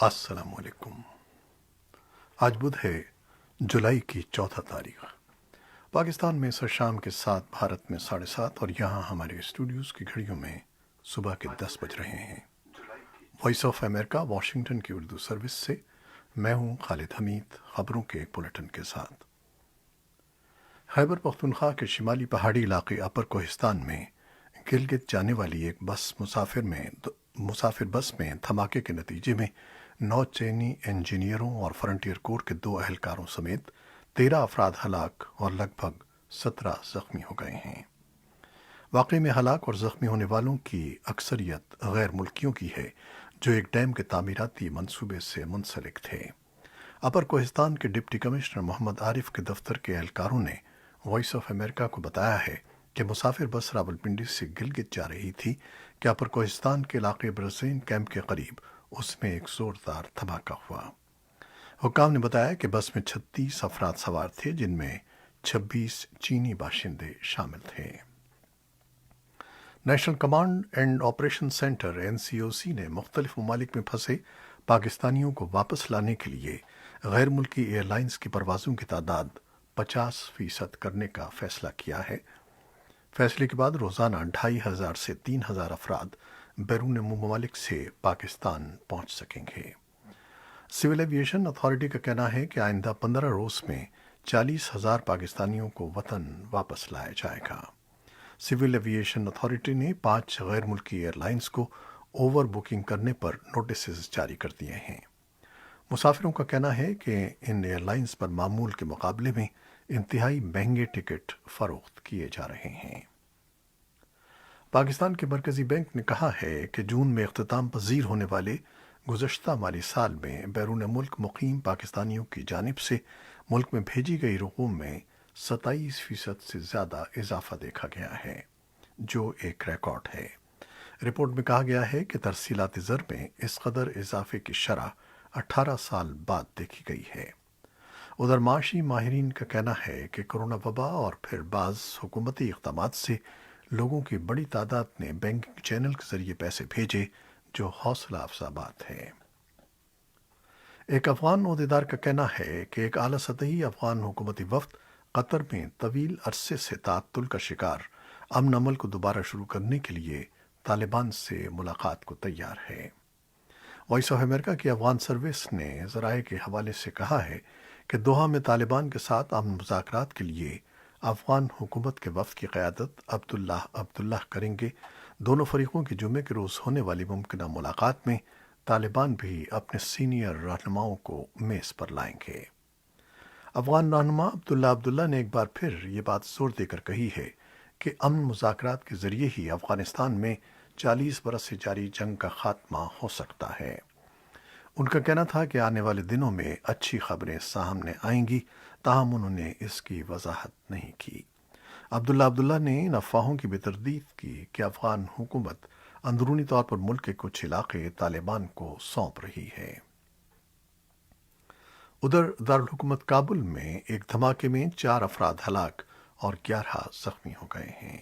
السلام علیکم۔ آج بدھ ہے، جولائی کی 14 تاریخ۔ پاکستان میں سر شام کے 7، بھارت میں 7:30 اور یہاں ہمارے اسٹوڈیوز کی گھڑیوں میں صبح کے 10 بج رہے ہیں۔ وائس آف امریکہ واشنگٹن کی اردو سروس سے میں ہوں خالد حمید، خبروں کے ایک بلیٹن کے ساتھ۔ خیبر پختونخوا کے شمالی پہاڑی علاقے اپر کوہستان میں گلگت جانے والی ایک مسافر بس میں دھماکے کے نتیجے میں 9 چینی انجینئروں اور فرنٹیئر کور کے 2 اہلکاروں سمیت 13 افراد ہلاک اور لگ بھگ 17 زخمی ہو گئے ہیں۔ واقعے میں ہلاک اور زخمی ہونے والوں کی اکثریت غیر ملکیوں کی ہے جو ایک ڈیم کے تعمیراتی منصوبے سے منسلک تھے۔ اپر کوہستان کے ڈپٹی کمشنر محمد عارف کے دفتر کے اہلکاروں نے وائس آف امریکہ کو بتایا ہے کہ مسافر بس راولپنڈی سے گلگت جا رہی تھی کہ اپر کوہستان کے علاقے برزین کیمپ کے قریب اس میں ایک زوردار دھماکہ ہوا۔ حکام نے بتایا کہ بس میں 36 افراد سوار تھے، جن میں 26 چینی باشندے شامل تھے۔ National command and operation centre (NCOC) نے مختلف ممالک میں پھنسے پاکستانیوں کو واپس لانے کے لیے غیر ملکی ایئر لائنز کی پروازوں کی تعداد 50% کرنے کا فیصلہ کیا ہے۔ فیصلے کے بعد روزانہ 2500 سے 3000 افراد بیرون ممالک سے پاکستان پہنچ سکیں گے۔ سول ایویشن اتھارٹی کا کہنا ہے کہ آئندہ 15 روز میں 40,000 پاکستانیوں کو وطن واپس لایا جائے گا۔ سول ایویشن اتھارٹی نے 5 غیر ملکی ایئر لائنز کو اوور بکنگ کرنے پر نوٹسز جاری کر دیے ہیں۔ مسافروں کا کہنا ہے کہ ان ایئر لائنز پر معمول کے مقابلے میں انتہائی مہنگے ٹکٹ فروخت کیے جا رہے ہیں۔ پاکستان کے مرکزی بینک نے کہا ہے کہ جون میں اختتام پذیر ہونے والے گزشتہ مالی سال میں بیرون ملک مقیم پاکستانیوں کی جانب سے ملک میں بھیجی گئی رقوم میں 27% سے زیادہ اضافہ دیکھا گیا ہے، جو ایک ریکارڈ ہے۔ رپورٹ میں کہا گیا ہے کہ ترسیلات زر میں اس قدر اضافے کی شرح 18 سال بعد دیکھی گئی ہے۔ ادھر معاشی ماہرین کا کہنا ہے کہ کورونا وبا اور پھر بعض حکومتی اقدامات سے لوگوں کی بڑی تعداد نے بینکنگ چینل کے ذریعے پیسے بھیجے، جو حوصلہ افزا بات ہے۔ ایک افغان عہدیدار کا کہنا ہے کہ ایک اعلیٰ سطحی افغان حکومتی وفد قطر میں طویل عرصے سے تعطل کا شکار امن عمل کو دوبارہ شروع کرنے کے لیے طالبان سے ملاقات کو تیار ہے۔ وائس آف امریکہ کی افغان سروس نے ذرائع کے حوالے سے کہا ہے کہ دوحہ میں طالبان کے ساتھ امن مذاکرات کے لیے افغان حکومت کے وفد کی قیادت عبداللہ کریں گے۔ دونوں فریقوں کی جمعے کے روز ہونے والی ممکنہ ملاقات میں طالبان بھی اپنے سینئر رہنماؤں کو میز پر لائیں گے۔ افغان رہنما عبداللہ نے ایک بار پھر یہ بات زور دے کر کہی ہے کہ امن مذاکرات کے ذریعے ہی افغانستان میں 40 برس سے جاری جنگ کا خاتمہ ہو سکتا ہے۔ ان کا کہنا تھا کہ آنے والے دنوں میں اچھی خبریں سامنے آئیں گی، تاہم انہوں نے اس کی وضاحت نہیں کی۔ عبداللہ نے ان افواہوں کی بھی تردید کی کہ افغان حکومت اندرونی طور پر ملک کے کچھ علاقے طالبان کو سونپ رہی ہے۔ ادھر دارالحکومت کابل میں ایک دھماکے میں 4 افراد ہلاک اور 11 زخمی ہو گئے ہیں۔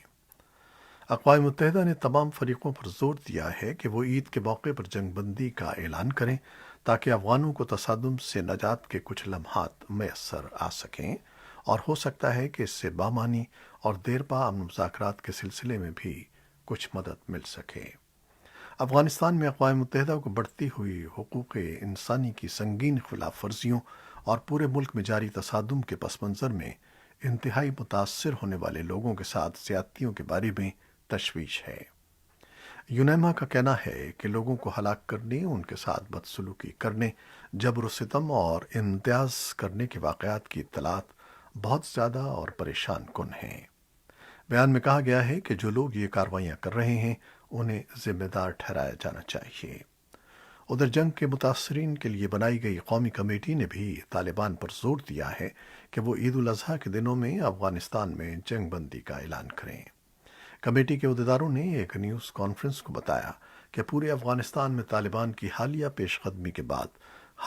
اقوام متحدہ نے تمام فریقوں پر زور دیا ہے کہ وہ عید کے موقع پر جنگ بندی کا اعلان کریں تاکہ افغانوں کو تصادم سے نجات کے کچھ لمحات میسر آ سکیں، اور ہو سکتا ہے کہ اس سے بامعنی اور دیرپا امن مذاکرات کے سلسلے میں بھی کچھ مدد مل سکے۔ افغانستان میں اقوام متحدہ کو بڑھتی ہوئی حقوق انسانی کی سنگین خلاف ورزیوں اور پورے ملک میں جاری تصادم کے پس منظر میں انتہائی متاثر ہونے والے لوگوں کے ساتھ زیادتیوں کے بارے میں تشویش ہے۔ یونیما کا کہنا ہے کہ لوگوں کو ہلاک کرنے، ان کے ساتھ بدسلوکی کرنے، جبر و ستم اور امتیاز کرنے کے واقعات کی اطلاعات بہت زیادہ اور پریشان کن ہیں۔ بیان میں کہا گیا ہے کہ جو لوگ یہ کارروائیاں کر رہے ہیں انہیں ذمہ دار ٹھہرایا جانا چاہیے۔ ادھر جنگ کے متاثرین کے لیے بنائی گئی قومی کمیٹی نے بھی طالبان پر زور دیا ہے کہ وہ عید الاضحیٰ کے دنوں میں افغانستان میں جنگ بندی کا اعلان کریں۔ کمیٹی کے عہدیداروں نے ایک نیوز کانفرنس کو بتایا کہ پورے افغانستان میں طالبان کی حالیہ پیش قدمی کے بعد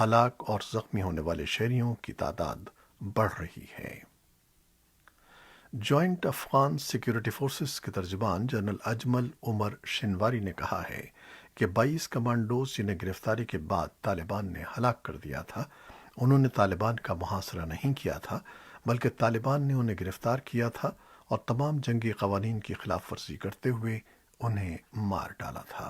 ہلاک اور زخمی ہونے والے شہریوں کی تعداد بڑھ رہی ہے۔ جوائنٹ افغان سیکیورٹی فورسز کے ترجمان جنرل اجمل عمر شنواری نے کہا ہے کہ 22 کمانڈوز جنہیں گرفتاری کے بعد طالبان نے ہلاک کر دیا تھا، انہوں نے طالبان کا محاصرہ نہیں کیا تھا، بلکہ طالبان نے انہیں گرفتار کیا تھا اور تمام جنگی قوانین کی خلاف ورزی کرتے ہوئے انہیں مار ڈالا تھا۔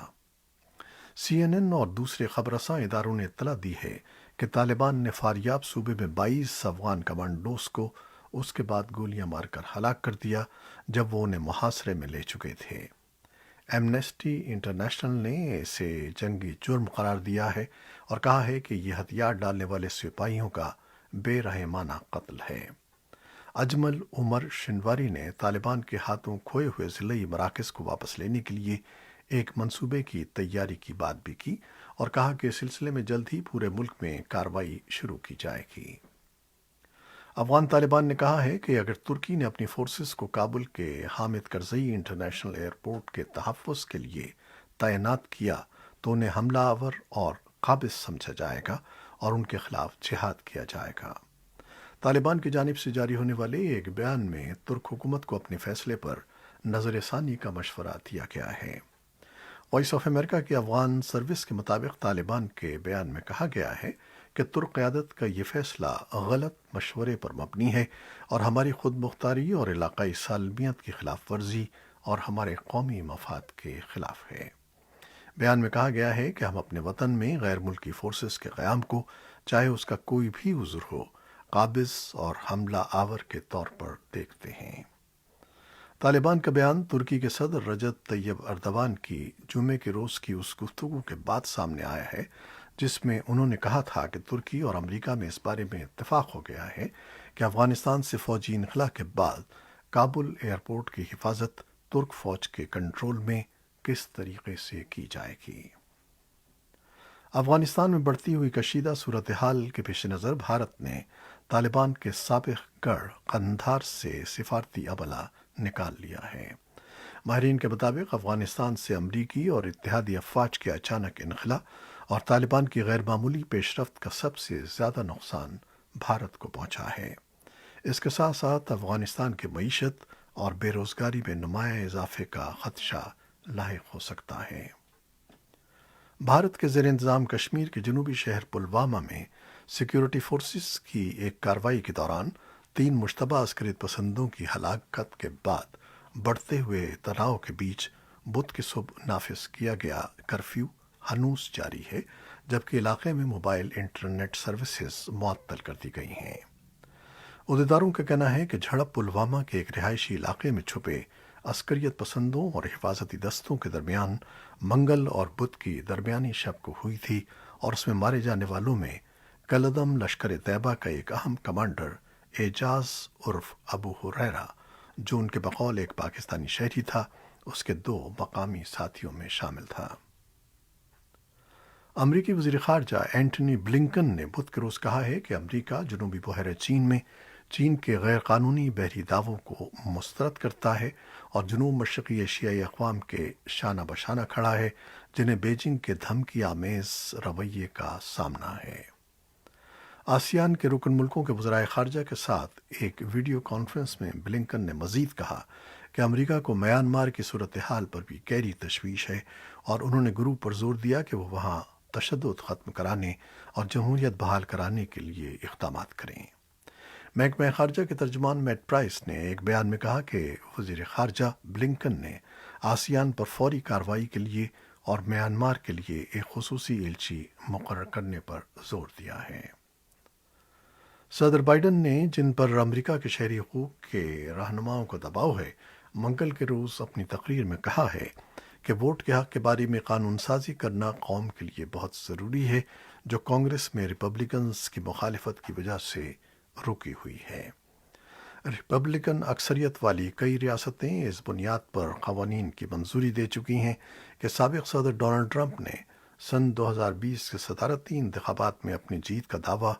سی این این اور دوسرے خبر رساں اداروں نے اطلاع دی ہے کہ طالبان نے فاریاب صوبے میں 22 افغان کمانڈوز کو اس کے بعد گولیاں مار کر ہلاک کر دیا جب وہ انہیں محاصرے میں لے چکے تھے۔ ایمنسٹی انٹرنیشنل نے اسے جنگی جرم قرار دیا ہے اور کہا ہے کہ یہ ہتھیار ڈالنے والے سپاہیوں کا بے رحمانہ قتل ہے۔ اجمل عمر شنواری نے طالبان کے ہاتھوں کھوئے ہوئے ضلعی مراکز کو واپس لینے کے لیے ایک منصوبے کی تیاری کی بات بھی کی اور کہا کہ اس سلسلے میں جلد ہی پورے ملک میں کارروائی شروع کی جائے گی۔ افغان طالبان نے کہا ہے کہ اگر ترکی نے اپنی فورسز کو کابل کے حامد کرزئی انٹرنیشنل ایئرپورٹ کے تحفظ کے لیے تعینات کیا تو انہیں حملہ آور اور قابض سمجھا جائے گا اور ان کے خلاف جہاد کیا جائے گا۔ طالبان کی جانب سے جاری ہونے والے ایک بیان میں ترک حکومت کو اپنے فیصلے پر نظر ثانی کا مشورہ دیا گیا ہے۔ وائس آف امریکہ کی افغان سروس کے مطابق طالبان کے بیان میں کہا گیا ہے کہ ترک قیادت کا یہ فیصلہ غلط مشورے پر مبنی ہے اور ہماری خود مختاری اور علاقائی سالمیت کی خلاف ورزی اور ہمارے قومی مفاد کے خلاف ہے۔ بیان میں کہا گیا ہے کہ ہم اپنے وطن میں غیر ملکی فورسز کے قیام کو، چاہے اس کا کوئی بھی عذر ہو، قابض اور حملہ آور کے طور پر دیکھتے ہیں۔ طالبان کا بیان ترکی کے صدر رجب طیب اردوان کی جمعے کے روز کی اس گفتگو کے بعد سامنے آیا ہے جس میں انہوں نے کہا تھا کہ ترکی اور امریکہ میں اس بارے میں اتفاق ہو گیا ہے کہ افغانستان سے فوجی انخلا کے بعد کابل ایئرپورٹ کی حفاظت ترک فوج کے کنٹرول میں کس طریقے سے کی جائے گی۔ افغانستان میں بڑھتی ہوئی کشیدہ صورتحال کے پیش نظر بھارت نے طالبان کے سابق گڑھ قندھار سے سفارتی عملہ نکال لیا ہے۔ ماہرین کے مطابق افغانستان سے امریکی اور اتحادی افواج کے اچانک انخلا اور طالبان کی غیر معمولی پیش رفت کا سب سے زیادہ نقصان بھارت کو پہنچا ہے۔ اس کے ساتھ ساتھ افغانستان کی معیشت اور بے روزگاری میں نمایاں اضافے کا خدشہ لاحق ہو سکتا ہے۔ بھارت کے زیر انتظام کشمیر کے جنوبی شہر پلوامہ میں سیکیورٹی فورسز کی ایک کارروائی کے دوران 3 مشتبہ عسکریت پسندوں کی ہلاکت کے بعد بڑھتے ہوئے تناؤ کے بیچ بدھ کی صبح نافذ کیا گیا کرفیو ہنوز جاری ہے، جبکہ علاقے میں موبائل انٹرنیٹ سروسز معطل کر دی گئی ہیں۔ عہدیداروں کا کہنا ہے کہ جھڑپ پلوامہ کے ایک رہائشی علاقے میں چھپے عسکریت پسندوں اور حفاظتی دستوں کے درمیان منگل اور بدھ کی درمیانی شب کو ہوئی تھی اور اس میں مارے جانے والوں میں کلدم لشکر طیبہ کا ایک اہم کمانڈر اعجاز عرف ابو ہریرہ، جو ان کے بقول ایک پاکستانی شہری تھا، اس کے 2 مقامی ساتھیوں میں شامل تھا۔ امریکی وزیر خارجہ اینٹنی بلنکن نے بدھ کے روز کہا ہے کہ امریکہ جنوبی بحیرہ چین میں چین کے غیر قانونی بحری دعووں کو مسترد کرتا ہے اور جنوب مشرقی ایشیائی اقوام کے شانہ بشانہ کھڑا ہے جنہیں بیجنگ کے دھمکی آمیز رویے کا سامنا ہے۔ آسیان کے رکن ملکوں کے وزرائے خارجہ کے ساتھ ایک ویڈیو کانفرنس میں بلنکن نے مزید کہا کہ امریکہ کو میانمار کی صورتحال پر بھی گہری تشویش ہے اور انہوں نے گروپ پر زور دیا کہ وہ وہاں تشدد ختم کرانے اور جمہوریت بحال کرانے کے لیے اقدامات کریں۔ محکمہ خارجہ کے ترجمان میٹ پرائس نے ایک بیان میں کہا کہ وزیر خارجہ بلنکن نے آسیان پر فوری کارروائی کے لیے اور میانمار کے لیے ایک خصوصی ایلچی مقرر کرنے پر زور دیا ہے۔ صدر بائیڈن نے، جن پر امریکہ کے شہری حقوق کے رہنماؤں کا دباؤ ہے، منگل کے روز اپنی تقریر میں کہا ہے کہ ووٹ کے حق کے بارے میں قانون سازی کرنا قوم کے لیے بہت ضروری ہے جو کانگریس میں ریپبلکنز کی مخالفت کی وجہ سے رکی ہوئی ہے۔ ریپبلکن اکثریت والی کئی ریاستیں اس بنیاد پر قوانین کی منظوری دے چکی ہیں کہ سابق صدر ڈونلڈ ٹرمپ نے سن 2020 کے صدارتی انتخابات میں اپنی جیت کا دعویٰ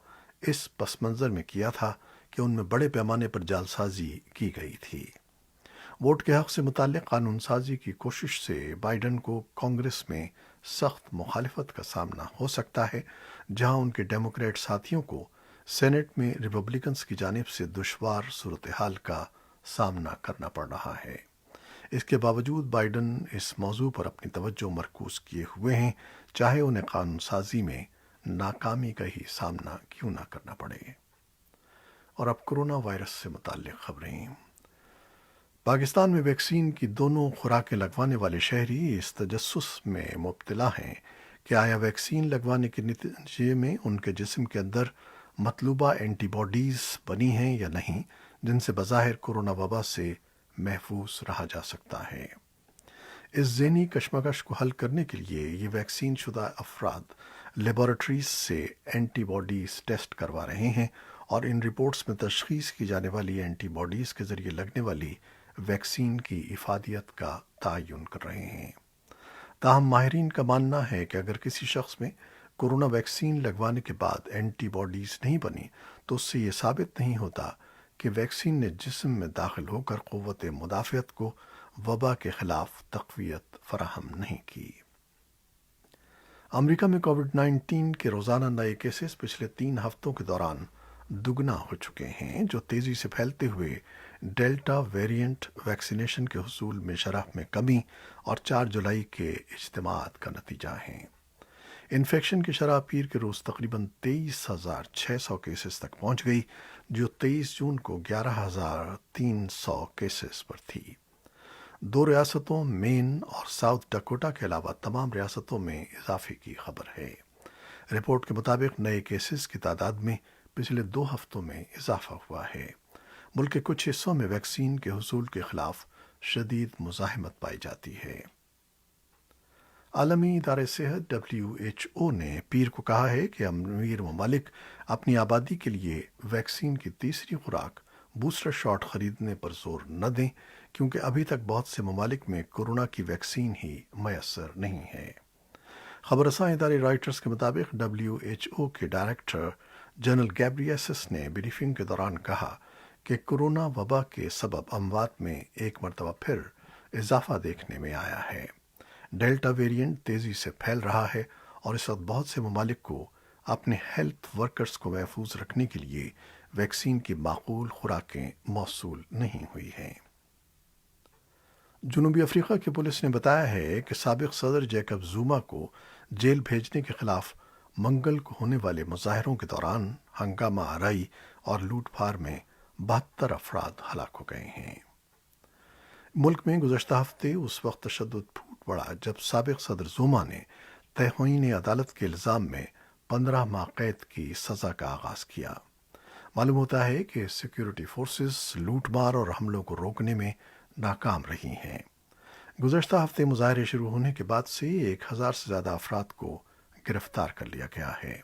اس پس منظر میں کیا تھا کہ ان میں بڑے پیمانے پر جعلسازی کی گئی تھی۔ ووٹ کے حق سے متعلق قانون سازی کی کوشش سے بائیڈن کو کانگریس میں سخت مخالفت کا سامنا ہو سکتا ہے، جہاں ان کے ڈیموکریٹ ساتھیوں کو سینٹ میں ریپبلکنز کی جانب سے دشوار صورتحال کا سامنا کرنا پڑ رہا ہے۔ اس کے باوجود بائیڈن اس موضوع پر اپنی توجہ مرکوز کیے ہوئے ہیں، چاہے انہیں قانون سازی میں ناکامی کا ہی سامنا کیوں نہ کرنا پڑے۔ اور اب کرونا وائرس سے متعلق خبریں۔ پاکستان میں ویکسین کی دونوں خوراکیں لگوانے والے شہری اس تجسس میں مبتلا ہیں کہ آیا ویکسین لگوانے کے نتیجے میں ان کے جسم کے اندر مطلوبہ اینٹی باڈیز بنی ہیں یا نہیں، جن سے بظاہر کرونا وبا سے محفوظ رہا جا سکتا ہے۔ اس ذہنی کشمکش کو حل کرنے کے لیے یہ ویکسین شدہ افراد لیبارٹریز سے اینٹی باڈیز ٹیسٹ کروا رہے ہیں اور ان رپورٹس میں تشخیص کی جانے والی اینٹی باڈیز کے ذریعے لگنے والی ویکسین کی افادیت کا تعین کر رہے ہیں۔ تاہم ماہرین کا ماننا ہے کہ اگر کسی شخص میں کورونا ویکسین لگوانے کے بعد اینٹی باڈیز نہیں بنی تو اس سے یہ ثابت نہیں ہوتا کہ ویکسین نے جسم میں داخل ہو کر قوت مدافعت کو وبا کے خلاف تقویت فراہم نہیں کی۔ امریکہ میں کووڈ 19 کے روزانہ نئے کیسز پچھلے 3 ہفتوں کے دوران دگنا ہو چکے ہیں، جو تیزی سے پھیلتے ہوئے ڈیلٹا ویریئنٹ ویکسینیشن کے حصول میں شرح میں کمی اور 4 جولائی کے اجتماعات کا نتیجہ ہیں۔ انفیکشن کی شرح پیر کے روز تقریباً 23,600 کیسز تک پہنچ گئی، جو 23 جون کو 11,300 کیسز پر تھی۔ 2 ریاستوں مین اور ساؤتھ ڈکوٹا کے علاوہ تمام ریاستوں میں اضافے کی خبر ہے۔ رپورٹ کے مطابق نئے کیسز کی تعداد میں پچھلے 2 ہفتوں میں اضافہ ہوا ہے۔ ملک کے کچھ حصوں میں ویکسین کے حصول کے خلاف شدید مزاحمت پائی جاتی ہے۔ عالمی ادارہ صحت WHO نے پیر کو کہا ہے کہ امیر ممالک اپنی آبادی کے لیے ویکسین کی تیسری خوراک بوسٹر شاٹ خریدنے پر زور نہ دیں، کیونکہ ابھی تک بہت سے ممالک میں کورونا کی ویکسین ہی میسر نہیں ہے۔ خبر رساں ادارے رائٹرز کے مطابق WHO کے ڈائریکٹر جنرل گیبریسس نے بریفنگ کے دوران کہا کہ کورونا وبا کے سبب اموات میں ایک مرتبہ پھر اضافہ دیکھنے میں آیا ہے۔ ڈیلٹا ویریئنٹ تیزی سے پھیل رہا ہے اور اس وقت بہت سے ممالک کو اپنے ہیلتھ ورکرز کو محفوظ رکھنے کے لیے ویکسین کی معقول خوراکیں موصول نہیں ہوئی ہیں۔ جنوبی افریقہ کی پولیس نے بتایا ہے کہ سابق صدر جیکب زوما کو جیل بھیجنے کے خلاف منگل کو ہونے والے مظاہروں کے دوران ہنگامہ آرائی اور لوٹ پھار میں 72 افراد ہلاک ہو گئے ہیں۔ ملک میں گزشتہ ہفتے اس وقت تشدد پھوٹ پڑا جب سابق صدر زوما نے توہین عدالت کے الزام میں 15 ماہ قید کی سزا کا آغاز کیا۔ معلوم ہوتا ہے کہ سیکیورٹی فورسز لوٹ مار اور حملوں کو روکنے میں ناکام رہی ہیں۔ گزشتہ ہفتے مظاہرے شروع ہونے کے بعد سے 1000 سے زیادہ افراد کو گرفتار کر لیا گیا ہے۔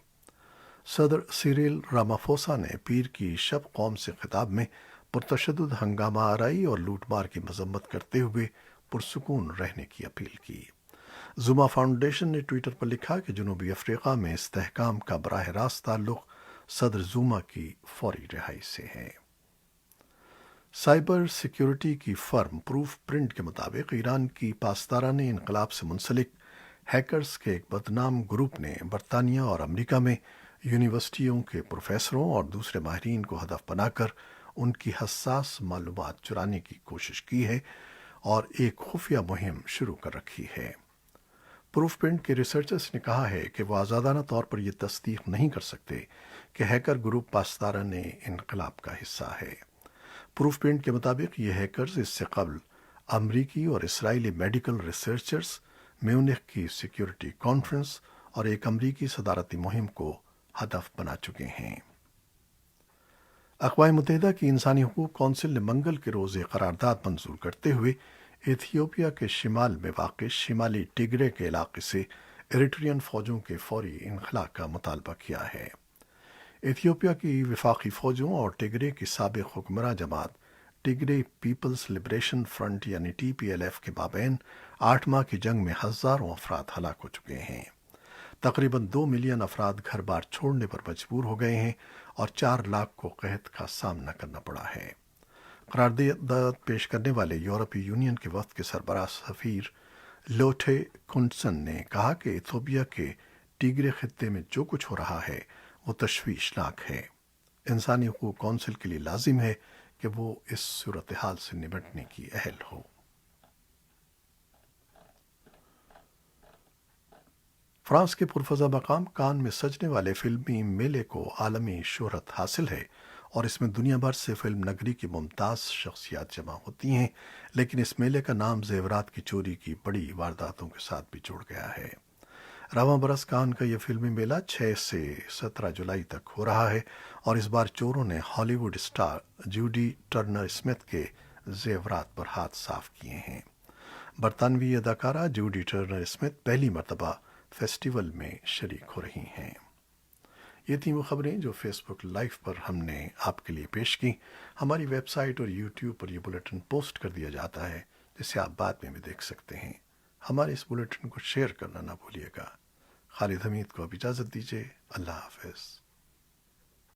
صدر سیریل رامافوسا نے پیر کی شب قوم سے خطاب میں پرتشدد ہنگامہ آرائی اور لوٹ مار کی مذمت کرتے ہوئے پرسکون رہنے کی اپیل کی۔ زوما فاؤنڈیشن نے ٹویٹر پر لکھا کہ جنوبی افریقہ میں استحکام کا براہ راست تعلق صدر زوما کی فوری رہائی سے ہے۔ سائبر سیکیورٹی کی فرم پروف پرنٹ کے مطابق ایران کی پاسداران انقلاب سے منسلک ہیکرز کے ایک بدنام گروپ نے برطانیہ اور امریکہ میں یونیورسٹیوں کے پروفیسروں اور دوسرے ماہرین کو ہدف بنا کر ان کی حساس معلومات چرانے کی کوشش کی ہے اور ایک خفیہ مہم شروع کر رکھی ہے۔ پروف پرنٹ کے ریسرچرز نے کہا ہے کہ وہ آزادانہ طور پر یہ تصدیق نہیں کر سکتے کہ ہیکر گروپ پاسداران انقلاب کا حصہ ہے۔ پروف پرنٹ کے مطابق یہ ہیکرز اس سے قبل امریکی اور اسرائیلی میڈیکل ریسرچرز، میونخ کی سیکیورٹی کانفرنس اور ایک امریکی صدارتی مہم کو ہدف بنا چکے ہیں۔ اقوام متحدہ کی انسانی حقوق کونسل نے منگل کے روز ایک قرارداد منظور کرتے ہوئے ایتھیوپیا کے شمال میں واقع شمالی ٹیگرے کے علاقے سے ایریٹرین فوجوں کے فوری انخلاء کا مطالبہ کیا ہے۔ ایتھیوپیا کی وفاقی فوجوں اور ٹیگرے کی سابق حکمراں جماعت ٹیگرے پیپلز لبریشن فرنٹ یعنی TPLF کے مابین 8 ماہ کی جنگ میں ہزاروں افراد ہلاک ہو چکے ہیں۔ تقریباً 2 ملین افراد گھر بار چھوڑنے پر مجبور ہو گئے ہیں اور 4 لاکھ کو قحط کا سامنا کرنا پڑا ہے۔ قرارداد پیش کرنے والے یورپی یونین کے وفد کے سربراہ سفیر لوٹھے کنسن نے کہا کہ ایتھوپیا کے ٹیگرے خطے میں جو کچھ ہو رہا ہے وہ تشویشناک ہے۔ انسانی حقوق کونسل کے لیے لازم ہے کہ وہ اس صورتحال سے نمٹنے کی اہل ہو۔ فرانس کے پرفضا مقام کان میں سجنے والے فلمی میلے کو عالمی شہرت حاصل ہے اور اس میں دنیا بھر سے فلم نگری کی ممتاز شخصیات جمع ہوتی ہیں، لیکن اس میلے کا نام زیورات کی چوری کی بڑی وارداتوں کے ساتھ بھی جڑ گیا ہے۔ رواں برس کان کا یہ فلمی میلہ 6 سے 17 جولائی تک ہو رہا ہے اور اس بار چوروں نے Hollywood star Jodie Turner Smith کے زیورات پر ہاتھ صاف کیے ہیں۔ برطانوی اداکارہ جوڈی ٹرنر اسمتھ پہلی مرتبہ فیسٹیول میں شریک ہو رہی ہیں۔ یہ تھیں وہ خبریں جو فیس بک لائیو پر ہم نے آپ کے لیے پیش کی۔ ہماری ویب سائٹ اور یوٹیوب پر یہ بلیٹن پوسٹ کر دیا جاتا ہے، جسے آپ بعد میں بھی دیکھ سکتے ہیں۔ ہمارے اس بلیٹن کو شیئر کرنا نہ بھولیے گا۔ خالد حمید کو اب اجازت دیجیے۔ اللہ حافظ۔